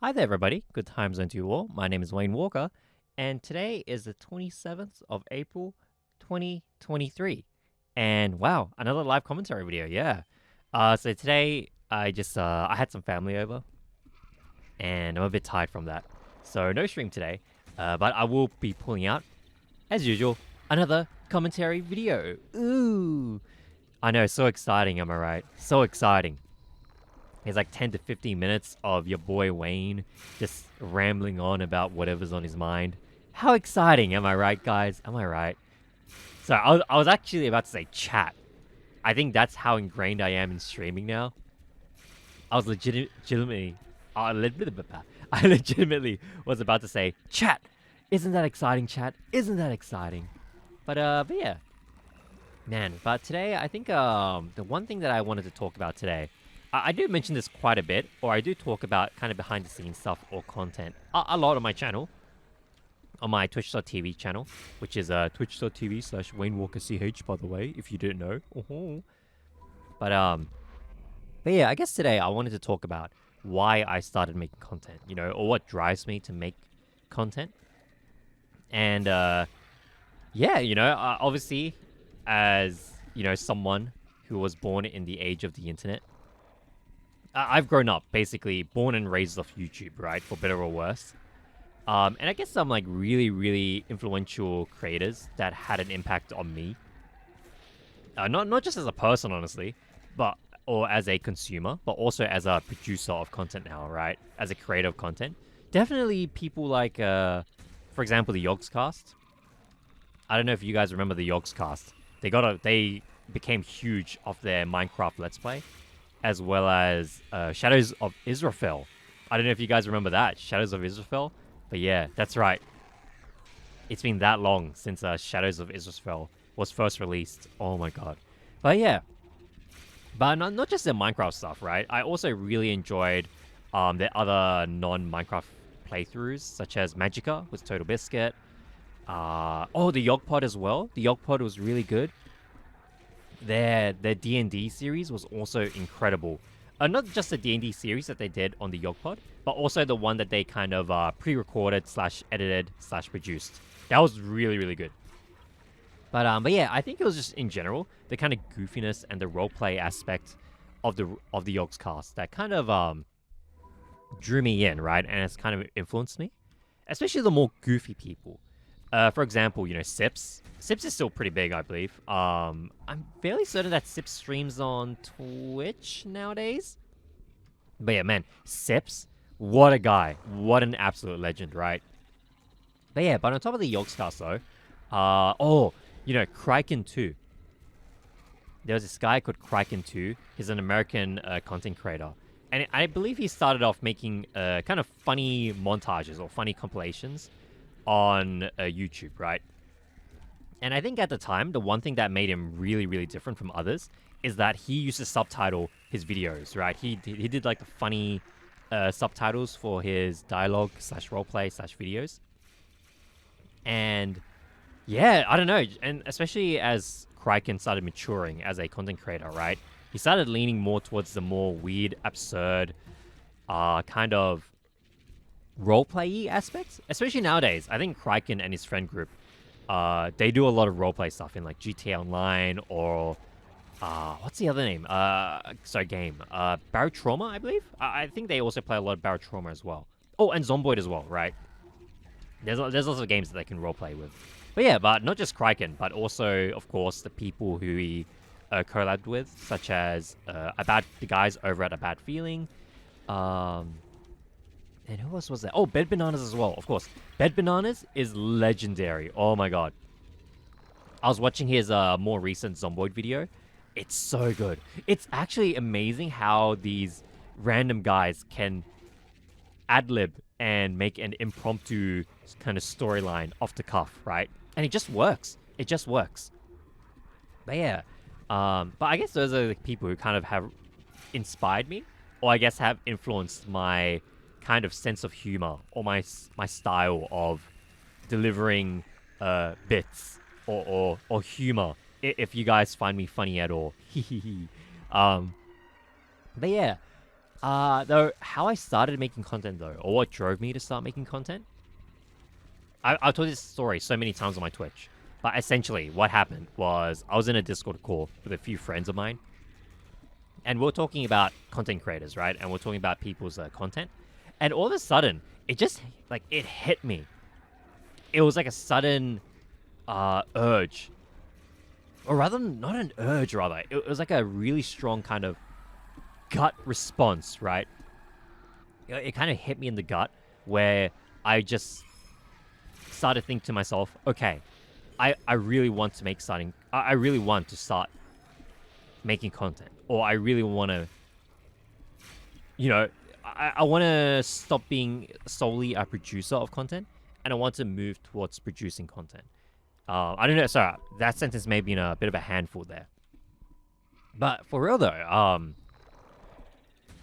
Hi there, everybody. Good times unto you all. My name is Wayne Walker, and today is the 27th of April, 2023. And wow, another live commentary video. Yeah. So today I had some family over, and I'm a bit tired from that. So no stream today, but I will be pulling out, as usual, another commentary video. Ooh, I know, so exciting. Am I right? So exciting. It's like 10 to 15 minutes of your boy Wayne just rambling on about whatever's on his mind. How exciting, am I right, guys? Am I right? So I was actually about to say chat. I think that's how ingrained I am in streaming now. I was legitimately, I legitimately was about to say chat. Isn't that exciting, chat? Isn't that exciting? But yeah, man. But today, I think the one thing that I wanted to talk about today, I do mention this quite a bit, or I do talk about kind of behind the scenes stuff or content a lot on my channel, on my twitch.tv channel, which is twitch.tv/Wayne Walker CH, by the way, if you didn't know. But um, but yeah, I guess today I wanted to talk about why I started making content, or what drives me to make content. And yeah, obviously, as someone who was born in the age of the internet, I've grown up basically born and raised off YouTube, right? For better or worse. And I guess some like really, really influential creators that had an impact on me. Not just as a person, honestly, but or as a consumer, but also as a producer of content now, right? As a creator of content. Definitely people like, for example, the Yogscast. I don't know if you guys remember the Yogscast. They became huge off their Minecraft Let's Play, as well as Shadows of Israfel. I don't know if you guys remember that, Shadows of Israfel. But yeah, that's right. It's been that long since Shadows of Israfel was first released. Oh my god. But yeah, but not just the Minecraft stuff, right? I also really enjoyed the other non-Minecraft playthroughs, such as Magicka with Total Biscuit. The Yogpod as well. The Yogpod was really good. Their D&D series was also incredible. Not just the D&D series that they did on the Yogpod, but also the one that they kind of pre-recorded / edited / produced. That was really, really good. But yeah, I think it was just in general the kind of goofiness and the roleplay aspect of the Yogscast that kind of drew me in, right? And it's kind of influenced me, especially the more goofy people. For example, Sips. Sips is still pretty big, I believe. I'm fairly certain that Sips streams on Twitch nowadays. But yeah, man, Sips, what a guy. What an absolute legend, right? But on top of the Yogscast, though, Kraken 2. There was this guy called Kraken 2. He's an American content creator. And I believe he started off making kind of funny montages or funny compilations on YouTube, right? And I think at the time, the one thing that made him really, really different from others is that he used to subtitle his videos, right? He did like the funny subtitles for his dialogue / roleplay / videos. And yeah, I don't know. And especially as Kraken started maturing as a content creator, right? He started leaning more towards the more weird, absurd, kind of roleplay-y aspects, especially nowadays. I think Kraken and his friend group, they do a lot of roleplay stuff in like GTA Online or what's the other name? Game. Barotrauma, I believe. I think they also play a lot of Barotrauma as well. Oh, and Zomboid as well, right? There's also games that they can roleplay with. But not just Kraken, but also, of course, the people who he collabed with, such as the guys over at A Bad Feeling. And who else was there? Oh, Bed Bananas as well, of course. Bed Bananas is legendary. Oh my god. I was watching his more recent Zomboid video. It's so good. It's actually amazing how these random guys can ad-lib and make an impromptu kind of storyline off the cuff, right? And it just works. It just works. But yeah. But I guess those are the people who kind of have inspired me, or I guess have influenced my kind of sense of humor or my style of delivering bits or humor, if you guys find me funny at all. But yeah, Though, how I started making content, though, or what drove me to start making content, I've told this story so many times on my Twitch. But essentially, what happened was I was in a Discord call with a few friends of mine, and we're talking about content creators, right? And we're talking about people's content. And all of a sudden, it just, like, it hit me. It was like a sudden urge. Or rather, not an urge, rather. It was like a really strong kind of gut response, right? It kind of hit me in the gut where I just started to think to myself, okay, I really want to make starting. I really want to start making content, or I really want to, you know, I want to stop being solely a producer of content, and I want to move towards producing content. I don't know. Sorry, that sentence may be in a bit of a handful there, but for real though,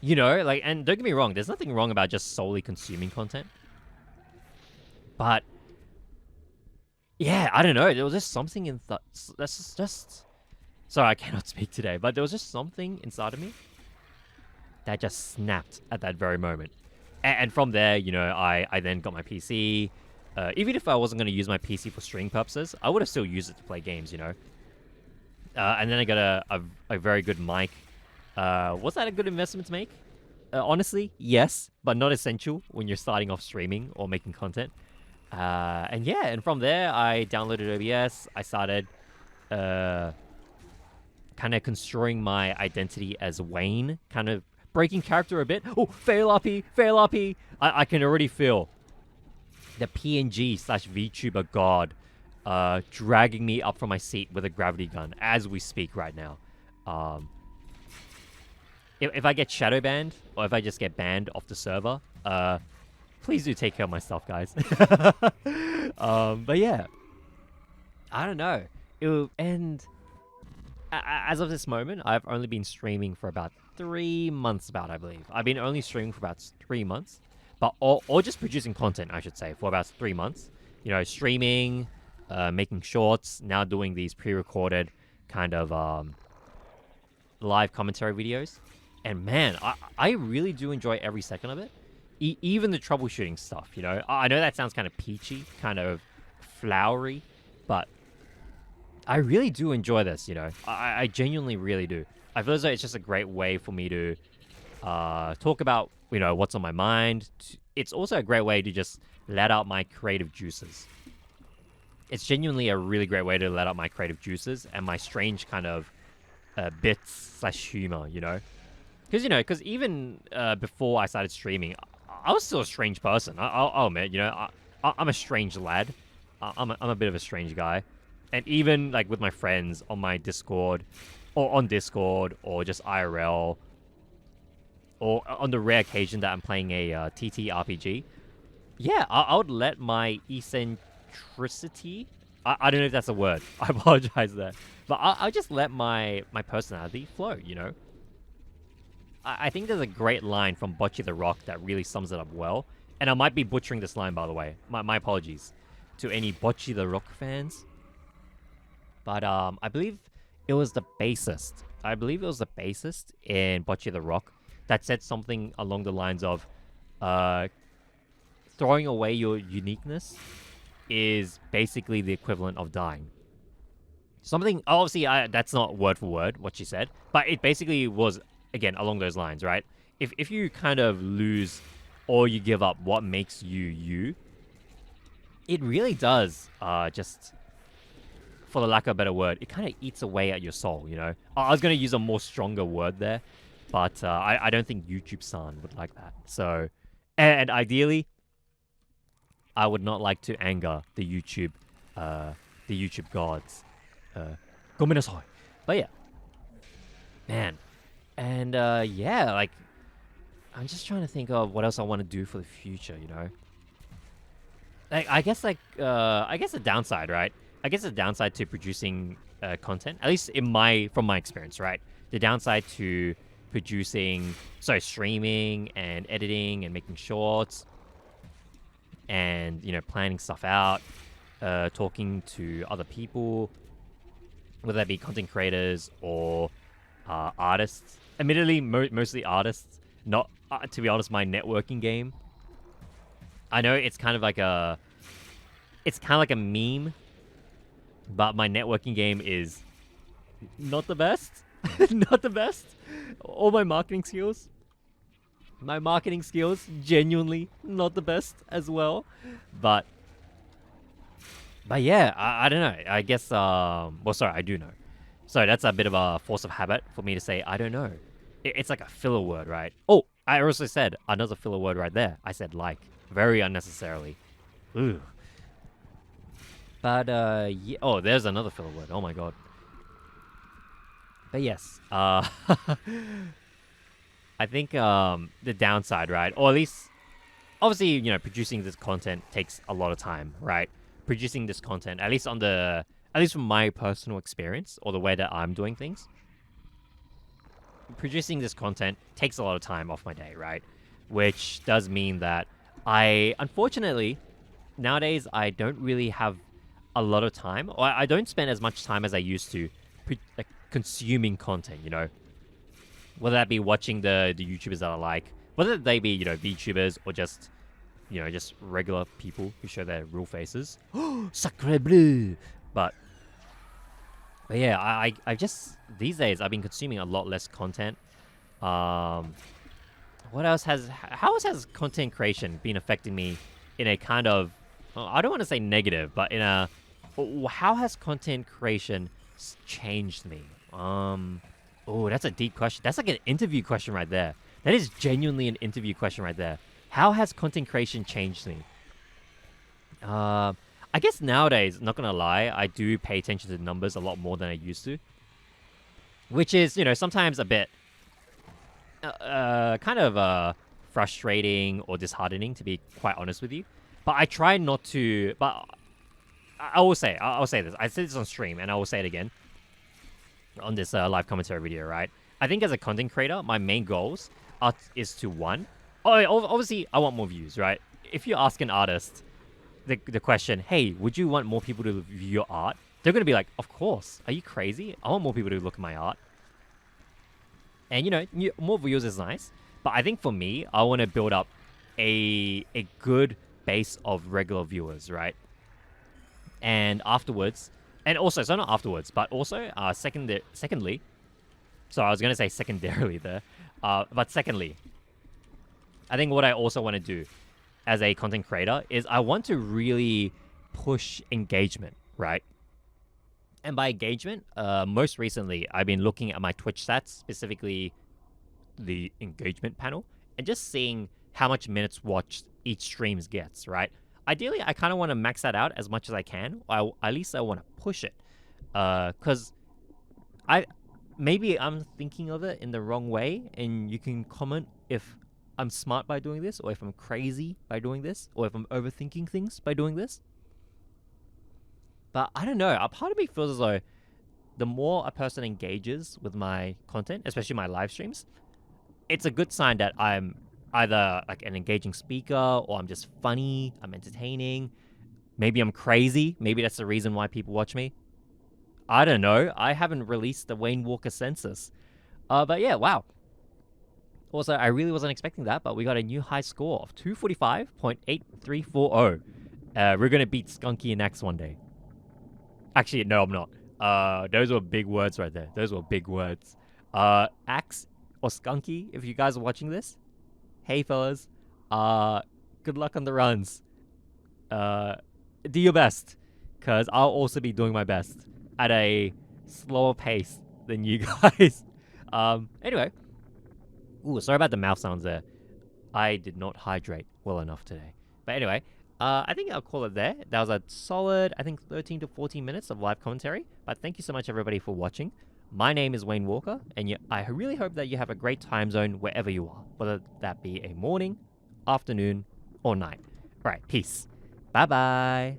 you know, like, and don't get me wrong, there's nothing wrong about just solely consuming content, but yeah, I don't know. There was just something in that's just. Sorry, I cannot speak today, but there was just something inside of me that just snapped at that very moment. And from there, you know, I then got my PC. Even if I wasn't going to use my PC for streaming purposes, I would have still used it to play games, you know. And then I got a very good mic. Was that a good investment to make? Honestly, yes, but not essential when you're starting off streaming or making content. And yeah, and from there, I downloaded OBS. I started kind of construing my identity as Wayne, kind of breaking character a bit. Oh, fail RP, fail RP. I can already feel the PNG/VTuber god dragging me up from my seat with a gravity gun as we speak right now. If I get shadow banned, or if I just get banned off the server, please do take care of my stuff, guys. But yeah, I don't know. As of this moment, I've only been streaming for about 3 months, I believe. I've been only streaming for about 3 months, but or just producing content, I should say, for about 3 months. You know, streaming, making shorts, now doing these pre-recorded kind of live commentary videos. And man, I really do enjoy every second of it. Even the troubleshooting stuff, you know. I know that sounds kind of peachy, kind of flowery, but I really do enjoy this, you know. I genuinely really do. I feel as though it's just a great way for me to talk about, you know, what's on my mind. It's also a great way to just let out my creative juices. It's genuinely a really great way to let out my creative juices and my strange kind of bits/humor, you know. Because even before I started streaming, I was still a strange person. I'll admit, you know, I'm a strange lad. I'm a bit of a strange guy. And even, like, with my friends on my Discord, or on Discord, or just IRL, or on the rare occasion that I'm playing a TT RPG, yeah, I would let my eccentricity... I don't know if that's a word. I apologize there. But I'll just let my personality flow, you know? I think there's a great line from Bocce the Rock that really sums it up well. And I might be butchering this line, by the way. My apologies to any Bocce the Rock fans. But I believe it was the bassist. I believe it was the bassist in Bocce the Rock that said something along the lines of throwing away your uniqueness is basically the equivalent of dying. Something, obviously, that's not word for word what she said, but it basically was, again, along those lines, right? If you kind of lose or you give up what makes you, it really does just, for the lack of a better word, it kind of eats away at your soul, you know? I was going to use a more stronger word there, but I don't think YouTube-san would like that. So, and ideally, I would not like to anger the YouTube gods. Gomenasai. But yeah. Man. And yeah, like, I'm just trying to think of what else I want to do for the future, you know? Like, I guess the downside, right? I guess the downside to producing content, at least from my experience, right? The downside to streaming and editing and making shorts and, you know, planning stuff out, talking to other people, whether that be content creators or artists. Admittedly, mostly artists. not, to be honest, my networking game. I know it's kind of like a meme, but my networking game is not the best. Not the best. All my marketing skills, genuinely not the best as well. But yeah, I don't know. I guess, well, sorry, I do know. So that's a bit of a force of habit for me to say, I don't know. It's like a filler word, right? Oh, I also said another filler word right there. I said like, very unnecessarily. Ooh. But, yeah. Oh, there's another filler word. Oh my god. But yes, I think, the downside, right? Or at least, obviously, you know, producing this content takes a lot of time, right? Producing this content, at least from my personal experience or the way that I'm doing things, producing this content takes a lot of time off my day, right? Which does mean that unfortunately, nowadays, I don't really have a lot of time, or I don't spend as much time as I used to like, consuming content, you know? Whether that be watching the YouTubers that I like, whether they be, you know, VTubers or just, you know, just regular people who show their real faces. Sacre bleu! But yeah, I just, these days, I've been consuming a lot less content. How else has content creation been affecting me in a kind of, I don't want to say negative, but in a, how has content creation changed me? Oh, that's a deep question. That's like an interview question right there. That is genuinely an interview question right there. How has content creation changed me? I guess nowadays, not gonna lie, I do pay attention to the numbers a lot more than I used to. Which is, you know, sometimes a bit kind of frustrating or disheartening, to be quite honest with you. But I try not to, but I'll say this. I said this on stream, and I will say it again on this live commentary video, right? I think as a content creator, my main goals is to, one, obviously, I want more views, right? If you ask an artist the question, hey, would you want more people to view your art? They're going to be like, of course. Are you crazy? I want more people to look at my art. And, you know, more views is nice. But I think for me, I want to build up a good base of regular viewers, right? And afterwards, and also, so not afterwards, but also, secondly, so I was going to say secondarily there, but secondly, I think what I also want to do as a content creator is I want to really push engagement, right? And by engagement, most recently, I've been looking at my Twitch stats, specifically the engagement panel, and just seeing how much minutes watched each stream gets, right? Ideally, I kind of want to max that out as much as I can. At least I want to push it. Because maybe I'm thinking of it in the wrong way, and you can comment if I'm smart by doing this, or if I'm crazy by doing this, or if I'm overthinking things by doing this. But I don't know. A part of me feels as though the more a person engages with my content, especially my live streams, it's a good sign that I'm either like an engaging speaker, or I'm just funny, I'm entertaining. Maybe I'm crazy. Maybe that's the reason why people watch me. I don't know. I haven't released the Wayne Walker census. But yeah, wow. Also, I really wasn't expecting that, but we got a new high score of 245.8340. We're going to beat Skunky and Axe one day. Actually, no, I'm not. Those were big words right there. Those were big words. Axe or Skunky, if you guys are watching this, hey fellas, good luck on the runs. Do your best, because I'll also be doing my best at a slower pace than you guys. Anyway. Ooh, sorry about the mouth sounds there. I did not hydrate well enough today. But anyway, I think I'll call it there. That was a solid, I think, 13 to 14 minutes of live commentary. But thank you so much, everybody, for watching. My name is Wayne Walker, and I really hope that you have a great time zone wherever you are, whether that be a morning, afternoon, or night. All right, peace. Bye-bye.